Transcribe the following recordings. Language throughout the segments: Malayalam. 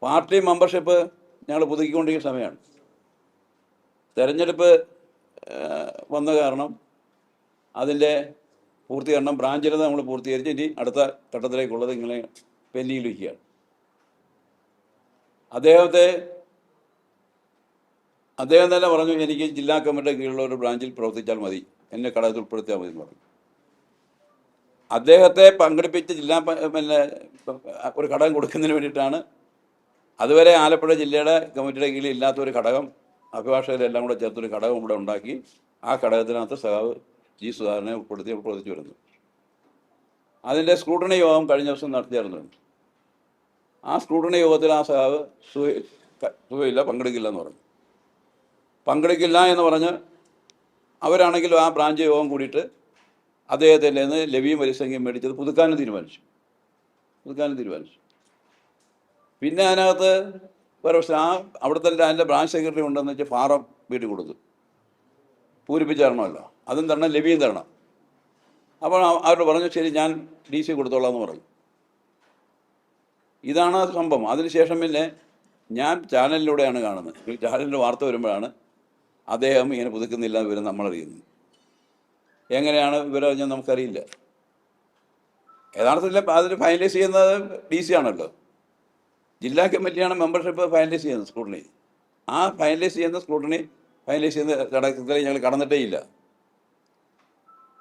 പാർട്ടി മെമ്പർഷിപ്പ് ഞങ്ങൾ പുതുക്കിക്കൊണ്ടിരിക്കുന്ന സമയമാണ്. തെരഞ്ഞെടുപ്പ് വന്ന കാരണം അതിൻ്റെ പൂർത്തീകരണം ബ്രാഞ്ചിൽ നമ്മൾ പൂർത്തീകരിച്ച് ഇനി അടുത്ത ഘട്ടത്തിലേക്കുള്ളത് ഇങ്ങനെ പെൻഡിങ്ങിൽ വയ്ക്കുകയാണ്. അദ്ദേഹം തന്നെ പറഞ്ഞു, എനിക്ക് ജില്ലാ കമ്മിറ്റിയുടെ കീഴിലുള്ള ഒരു ബ്രാഞ്ചിൽ പ്രവർത്തിച്ചാൽ മതി, എന്നെ ഘടകത്തിൽ ഉൾപ്പെടുത്തിയാൽ മതി എന്ന് പറഞ്ഞു. അദ്ദേഹത്തെ പങ്കെടുപ്പിച്ച് പിന്നെ ഒരു ഘടകം കൊടുക്കുന്നതിന് വേണ്ടിയിട്ടാണ് അതുവരെ ആലപ്പുഴ ജില്ലയുടെ കമ്മിറ്റിയുടെ കീഴിൽ ഇല്ലാത്ത ഒരു ഘടകം അഭിഭാഷകരെല്ലാം കൂടെ ചേർത്തൊരു ഘടകം ഇവിടെ ഉണ്ടാക്കി ആ ഘടകത്തിനകത്ത് സഖാവ് ജി സുധാകരനെ ഉൾപ്പെടുത്തി പ്രവർത്തിച്ചു വരുന്നു. അതിൻ്റെ സ്ക്രൂട്ടണി യോഗം കഴിഞ്ഞ ദിവസം നടത്തിയായിരുന്നു. ആ സ്ക്രൂട്ടണി യോഗത്തിൽ ആ സഖാവ് സുഖമില്ല, പങ്കെടുക്കില്ല എന്ന് പറഞ്ഞു. പങ്കെടുക്കില്ല എന്ന് പറഞ്ഞ് അവരാണെങ്കിലും ആ ബ്രാഞ്ച് യോഗം കൂടിയിട്ട് അദ്ദേഹത്തിൻ്റെ നിന്ന് ലവിയും വരിസംഖ്യയും മേടിച്ചത് പുതുക്കാനും തീരുമാനിച്ചു. പിന്നെ അതിനകത്ത് ഒരു അവിടുത്തെ അതിൻ്റെ ബ്രാഞ്ച് സെക്രട്ടറി ഉണ്ടെന്ന് വെച്ചാൽ ഫാറം വീട്ടിൽ കൊടുത്തു, പൂരിപ്പിച്ച് തരണമല്ലോ, അതും തരണം, ലവിയും തരണം. അപ്പോൾ അവരോട് പറഞ്ഞു, ശരി ഞാൻ DC കൊടുത്തോളാം എന്ന് പറഞ്ഞു. ഇതാണ് സംഭവം. അതിനുശേഷം പിന്നെ ഞാൻ ചാനലിലൂടെയാണ് കാണുന്നത്. ചാനലിൻ്റെ വാർത്ത വരുമ്പോഴാണ് അദ്ദേഹം ഇങ്ങനെ പുതുക്കുന്നില്ല വിവരം നമ്മളറിയുന്നത്. എങ്ങനെയാണ് വിവരം അറിഞ്ഞാൽ നമുക്കറിയില്ല. യഥാർത്ഥത്തിൽ അതിന് ഫൈനലൈസ് ചെയ്യുന്നത് DC ആണല്ലോ. ജില്ലാ കമ്മിറ്റിയാണ് മെമ്പർഷിപ്പ് ഫൈനലൈസ് ചെയ്യുന്നത്, സ്ക്രൂട്ടണി. ആ ഫൈനലൈസ് ചെയ്യുന്ന ഘടകത്തിൽ ഞങ്ങൾ കടന്നിട്ടേ ഇല്ല.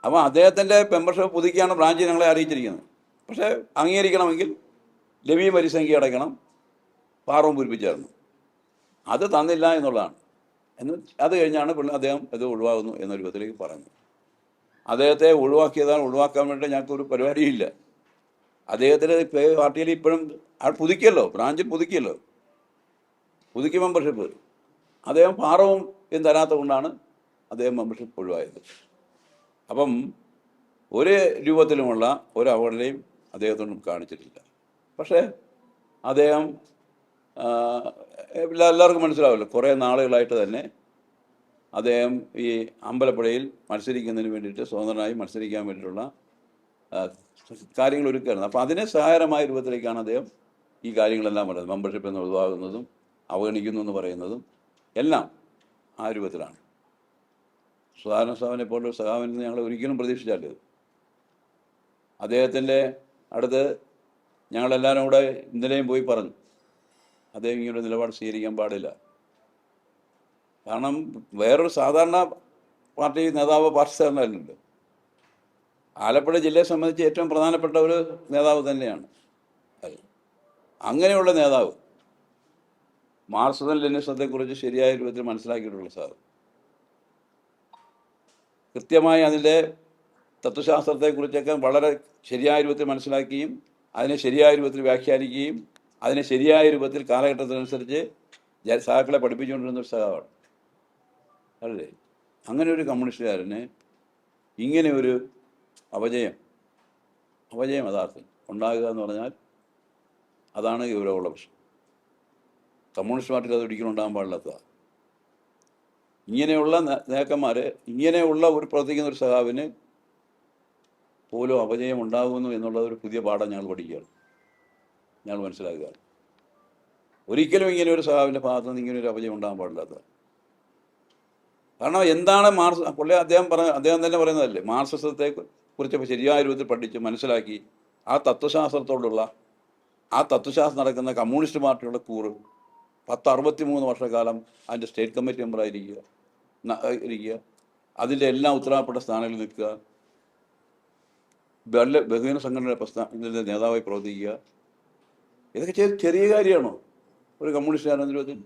അപ്പോൾ അദ്ദേഹത്തിൻ്റെ മെമ്പർഷിപ്പ് പുതുക്കിയാണ് ബ്രാഞ്ച് ഞങ്ങളെ അറിയിച്ചിരിക്കുന്നത്. പക്ഷേ അംഗീകരിക്കണമെങ്കിൽ ലവിയും വരിസംഖ്യ അടയ്ക്കണം, ഫാറവും പൂരിപ്പിച്ചായിരുന്നു. അത് തന്നില്ല എന്നുള്ളതാണ്. അത് കഴിഞ്ഞാണ് അദ്ദേഹം ഇത് ഒഴിവാകുന്നു എന്നൊരു വിധത്തിലേക്ക് പറഞ്ഞു. അദ്ദേഹത്തെ ഒഴിവാക്കാൻ വേണ്ടി ഞങ്ങൾക്കൊരു പരിപാടിയില്ല. അദ്ദേഹത്തിന് പാർട്ടിയിൽ ഇപ്പോഴും പുതുക്കിയല്ലോ, ബ്രാഞ്ചിൽ പുതുക്കി മെമ്പർഷിപ്പ്. അദ്ദേഹം ഫാറവും തരാത്ത കൊണ്ടാണ് അദ്ദേഹം മെമ്പർഷിപ്പ് ഒഴിവായത്. അപ്പം ഒരു രൂപത്തിലുമുള്ള ഒരു അവഗണനയും അദ്ദേഹത്തോടും കാണിച്ചിട്ടില്ല. പക്ഷേ അദ്ദേഹം എല്ലാവർക്കും മനസ്സിലാവില്ല, കുറേ നാളുകളായിട്ട് തന്നെ അദ്ദേഹം ഈ അമ്പലപ്പുഴയിൽ മത്സരിക്കുന്നതിന് വേണ്ടിയിട്ട്, സ്വതന്ത്രനായി മത്സരിക്കാൻ വേണ്ടിയിട്ടുള്ള കാര്യങ്ങൾ ഒരുക്കുകയായിരുന്നു. അപ്പോൾ അതിനെ സഹായകരമായ രൂപത്തിലേക്കാണ് അദ്ദേഹം ഈ കാര്യങ്ങളെല്ലാം പറയുന്നത്. മെമ്പർഷിപ്പ് എന്ന് ഒഴിവാകുന്നതും അവഗണിക്കുന്നു എന്ന് പറയുന്നതും എല്ലാം ആ രൂപത്തിലാണ്. സുധാകരൻ സാഹിബിനെ പോലൊരു സഖാവിൽ നിന്ന് ഞങ്ങൾ ഒരിക്കലും പ്രതീക്ഷിച്ചാൽ അദ്ദേഹത്തിൻ്റെ അടുത്ത് ഞങ്ങളെല്ലാവരും കൂടെ ഇന്നലെയും പോയി പറഞ്ഞു, അദ്ദേഹം ഇങ്ങനൊരു നിലപാട് സ്വീകരിക്കാൻ പാടില്ല. കാരണം വേറൊരു സാധാരണ പാർട്ടി നേതാവ് പാർട്ടിക്കാരനല്ലല്ലോ. ആലപ്പുഴ ജില്ലയെ സംബന്ധിച്ച് ഏറ്റവും പ്രധാനപ്പെട്ട ഒരു നേതാവ് തന്നെയാണ്. അങ്ങനെയുള്ള നേതാവ് മാർക്സിസം ലെനിനിസത്തെക്കുറിച്ച് ശരിയായ രൂപത്തിൽ മനസ്സിലാക്കിയിട്ടുള്ള സാർ, കൃത്യമായി അതിൻ്റെ തത്വശാസ്ത്രത്തെക്കുറിച്ചൊക്കെ വളരെ ശരിയായ രൂപത്തിൽ മനസ്സിലാക്കുകയും അതിനെ ശരിയായ രൂപത്തിൽ വ്യാഖ്യാനിക്കുകയും അതിനെ ശരിയായ രൂപത്തിൽ കാലഘട്ടത്തിനനുസരിച്ച് സഹാക്കളെ പഠിപ്പിച്ചുകൊണ്ടിരുന്നൊരു സഖാവാണ് അല്ലേ. അങ്ങനെ ഒരു കമ്മ്യൂണിസ്റ്റുകാരന് ഇങ്ങനെ ഒരു അപജയം യഥാർത്ഥം ഉണ്ടാകുക എന്ന് പറഞ്ഞാൽ അതാണ് ഗൗരവമുള്ള പ്രശ്നം. കമ്മ്യൂണിസ്റ്റ് പാർട്ടിയിൽ അത് ഒരിക്കലും ഉണ്ടാകാൻ പാടില്ലാത്തതാണ്. ഇങ്ങനെയുള്ള നേതാക്കന്മാർ, ഇങ്ങനെയുള്ള ഒരു പ്രവർത്തിക്കുന്ന ഒരു സഖാവിന് പോലും അപജയം ഉണ്ടാകുന്നു എന്നുള്ളത് ഒരു പുതിയ പാഠം ഞങ്ങൾ പഠിക്കുകയാണ്, ഞങ്ങൾ മനസ്സിലാക്കുകയാണ്. ഒരിക്കലും ഇങ്ങനെ ഒരു സഖാവിൻ്റെ ഭാഗത്തു നിന്ന് ഇങ്ങനെ ഒരു അപജയം ഉണ്ടാകാൻ പാടില്ലാത്തതാണ്. കാരണം എന്താണ് അദ്ദേഹം തന്നെ പറയുന്നതല്ലേ, മാർക്സിസത്തെ കുറിച്ച് ശരിയായ രൂപത്തിൽ പഠിച്ച് മനസ്സിലാക്കി ആ തത്വശാസ്ത്രം നടക്കുന്ന കമ്മ്യൂണിസ്റ്റ് പാർട്ടിയുടെ കൂറ് 63 വർഷക്കാലം അതിൻ്റെ സ്റ്റേറ്റ് കമ്മിറ്റി മെമ്പറായിരിക്കുക, അതിൻ്റെ എല്ലാ ഉത്തരവാദപ്പെട്ട സ്ഥാനങ്ങളിൽ നിൽക്കുക, ബഹുജന സംഘടനയുടെ ഇതിൻ്റെ നേതാവായി പ്രവർത്തിക്കുക, ഇതൊക്കെ ചെറിയ കാര്യമാണോ ഒരു കമ്മ്യൂണിസ്റ്റുകാരൻ രൂപത്തിൽ?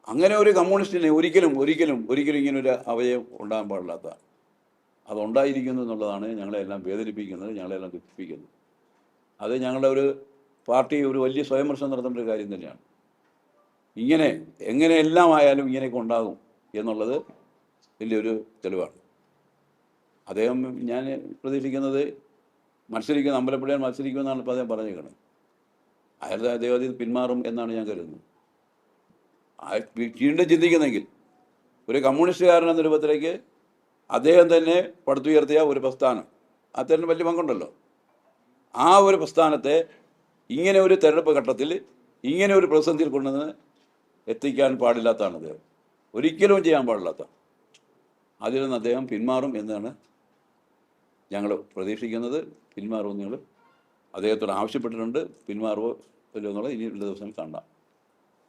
അങ്ങനെ ഒരു കമ്മ്യൂണിസ്റ്റിനെ ഒരിക്കലും ഇങ്ങനൊരു അവയവം ഉണ്ടാകാൻ പാടില്ലാത്ത അതുണ്ടായിരിക്കുന്നു എന്നുള്ളതാണ് ഞങ്ങളെല്ലാം വേദനിപ്പിക്കുന്നത്, ഞങ്ങളെല്ലാം ദുഃഖിപ്പിക്കുന്നത്. അത് ഞങ്ങളുടെ ഒരു പാർട്ടി ഒരു വലിയ സ്വയംവിമർശനം നടത്തേണ്ട ഒരു കാര്യം തന്നെയാണ്. എങ്ങനെ എല്ലാം ആയാലും ഇങ്ങനെയൊക്കെ ഉണ്ടാകും എന്നുള്ളത് വലിയൊരു തെളിവാണ്. അദ്ദേഹം ഞാൻ പ്രതീക്ഷിക്കുന്നത് അമ്പലപ്പുഴയിൽ മത്സരിക്കുമെന്നാണ് ഇപ്പോൾ അദ്ദേഹം പറഞ്ഞേക്കുന്നത്. അദ്ദേഹം അതിൽ പിന്മാറും എന്നാണ് ഞാൻ കരുതുന്നത്. വീണ്ടും ചിന്തിക്കുന്നെങ്കിൽ ഒരു കമ്മ്യൂണിസ്റ്റുകാരൻ എന്ന രൂപത്തിലേക്ക് അദ്ദേഹം തന്നെ പടുത്തുയർത്തിയ ഒരു പ്രസ്ഥാനം, അദ്ദേഹത്തിന് വലിയ പങ്കുണ്ടല്ലോ. ആ ഒരു പ്രസ്ഥാനത്തെ ഇങ്ങനെ ഒരു തെരഞ്ഞെടുപ്പ് ഘട്ടത്തിൽ ഇങ്ങനെ ഒരു പ്രതിസന്ധിയിൽ കൊണ്ടുവന്ന് എത്തിക്കാൻ പാടില്ലാത്തതാണത്, ഒരിക്കലും ചെയ്യാൻ പാടില്ലാത്ത. അതിൽ നിന്ന് അദ്ദേഹം പിന്മാറും എന്നാണ് ഞങ്ങൾ പ്രതീക്ഷിക്കുന്നത്. പിന്മാറുമെന്ന് ഞങ്ങൾ അദ്ദേഹത്തോട് ആവശ്യപ്പെട്ടിട്ടുണ്ട്. പിന്മാറുമോ ഇല്ലയോ എന്നുള്ളത് ഇനിയുള്ള ദിവസം കാണാം.